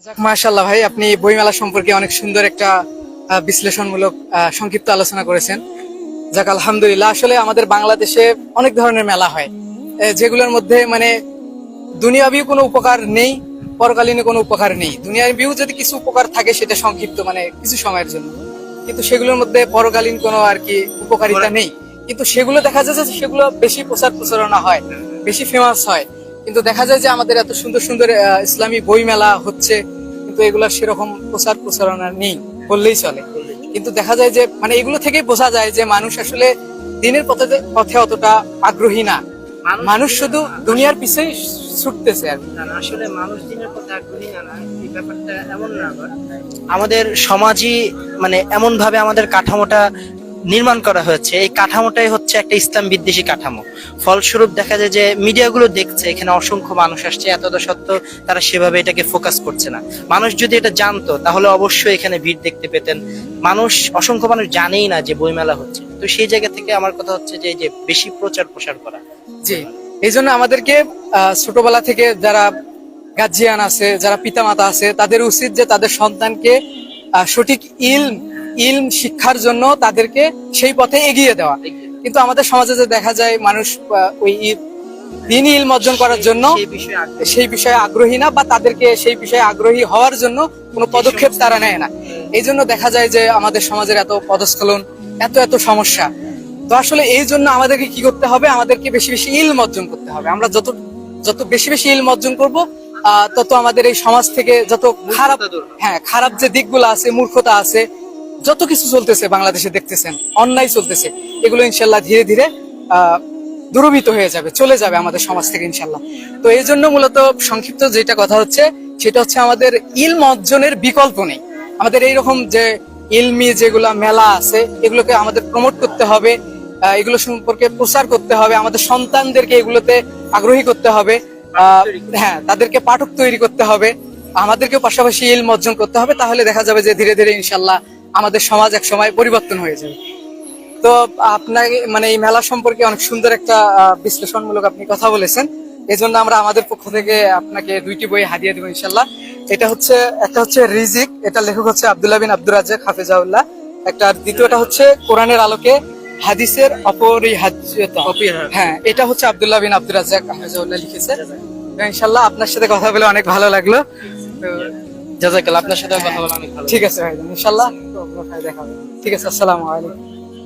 যাক, মাশাআল্লাহ ভাই, আপনি বইমেলা সম্পর্কে অনেক সুন্দর একটা বিশ্লেষণমূলক সংক্ষিপ্ত আলোচনা করেছেন। যাক, আলহামদুলিল্লাহ। আসলে আমাদের বাংলাদেশে অনেক ধরনের মেলা হয়, যেগুলোর মধ্যে মানে দুনিয়াবি কোনো উপকার নেই, পরকালীন কোনো উপকার নেই। দুনিয়াবিও যদি কিছু উপকার থাকে সেটা সংক্ষিপ্ত, মানে কিছু সময়ের জন্য, কিন্তু সেগুলোর মধ্যে পরকালীন কোনো আর কি উপকারিতা নেই। কিন্তু সেগুলো দেখা যায় যে সেগুলো বেশি প্রচার প্রচারণা হয়, বেশি ফেমাস হয়। কিন্তু দেখা যায় যে আমাদের এত সুন্দর সুন্দর ইসলামী বই মেলা হচ্ছে, কিন্তু এগুলোর সেরকম প্রচার প্রচারণা নেই বললেই চলে। কিন্তু দেখা যায় যে মানে এগুলো থেকেই বোঝা যায় যে মানুষ আসলে দিনের পথে পথে অতটা আগ্রহী না। মানুষ শুধু দুনিয়ার পিছেই ছুটতেছে আর কি। আসলে মানুষ দিনের পথে আগ্রহী না, এই ব্যাপারটা এমন না। আবার আমাদের সমাজই মানে এমন ভাবে আমাদের কাঠামোটা নির্মাণ করা হয়েছে, এই কাঠামোটাই হচ্ছে একটা ইসলাম বিদ্বেষী কাঠামো। ফলস্বরূপ দেখা যায় যে মিডিয়াগুলো দেখছে এখানে অসংখ্য মানুষ আসছে, এতটা সত্ত্বেও তারা সেভাবে এটাকে ফোকাস করছে না। মানুষ যদি এটা জানতো তাহলে অবশ্যই এখানে ভিড় দেখতে পেতেন। অসংখ্য মানুষ জানেই না যে বইমেলা হচ্ছে। তো সেই জায়গা থেকে আমার কথা হচ্ছে যে এই যে বেশি প্রচার প্রসার করা। জি, এই জন্য আমাদেরকে ছোটবেলা থেকে যারা গার্জিয়ান আছে, যারা পিতামাতা আছে, তাদের উচিত যে তাদের সন্তানকে সঠিক ইলম শিক্ষার জন্য তাদেরকে সেই পথে এগিয়ে দেওয়া। কিন্তু আমাদের সমাজে যে দেখা যায় মানুষ ওই দিনই ইলম অর্জন করার জন্য সেই বিষয়ে আগ্রহী না, বা তাদেরকে সেই বিষয়ে আগ্রহী হওয়ার জন্য কোনো পদক্ষেপ তারা নেয় না। এই জন্য দেখা যায় যে আমাদের সমাজের এত পদস্খলন, এত এত সমস্যা। তো আসলে এই জন্য আমাদেরকে কি করতে হবে? আমাদেরকে বেশি বেশি ইলম অর্জন করতে হবে। আমরা যত যত বেশি বেশি ইলম অর্জন করব, তত আমাদের এই সমাজ থেকে যত খারাপ যে দিকগুলো আছে, মূর্খতা আছে, যত কিছু চলতেছে বাংলাদেশে দেখতেছেন, অন্যায় চলতেছে, এগুলো ইনশাল্লাহ ধীরে ধীরে দূরীভূত হয়ে যাবে, চলে যাবে আমাদের সমাজ থেকে ইনশাল্লাহ। তো এই জন্য মূলত সংক্ষিপ্ত যেটা কথা হচ্ছে সেটা হচ্ছে আমাদের ইলম অর্জনের বিকল্প নেই। আমাদের এইরকম যে ইলমি যেগুলা মেলা আছে এগুলোকে আমাদের প্রমোট করতে হবে, এগুলো সম্পর্কে প্রচার করতে হবে, আমাদের সন্তানদেরকে এগুলোতে আগ্রহী করতে হবে। হ্যাঁ, তাদেরকে পাঠক তৈরি করতে হবে, আমাদেরকেও পাশাপাশি ইলম অর্জন করতে হবে। তাহলে দেখা যাবে যে ধীরে ধীরে ইনশাল্লাহ আমাদের সমাজ এক সময় পরিবর্তন হয়ে যাবে। তো আপনাকে মানে এই মেলা সম্পর্কে অনেক সুন্দর একটা বিশ্লেষণমূলক আপনি কথা বলেছেন। এই জন্য আমরা আমাদের পক্ষ থেকে আপনাকে 2টি বই হাদিয়া দেবো ইনশাল্লাহ। একটা হচ্ছে রিজিক, এটা লেখক হচ্ছে আব্দুল্লাহ বিন আব্দুর রাজ্জাক হাফেজাউল্লাহ। দ্বিতীয়টা হচ্ছে কোরআনের আলোকে হাদিসের অপরিহার্যতা। হ্যাঁ, এটা হচ্ছে আব্দুল্লাহ বিন আব্দুর রাজ্জাক হাফেজাউল্লাহ লিখেছে। ইনশাল্লাহ আপনার সাথে কথা বলে অনেক ভালো লাগলো। তো জাযাকাল্লাহ, আপনার সাথে কথা বলে অনেক ভালো। ঠিক আছে ভাই, ইনশাল্লাহ দেখা হবে। ঠিক আছে, আসসালামু আলাইকুম।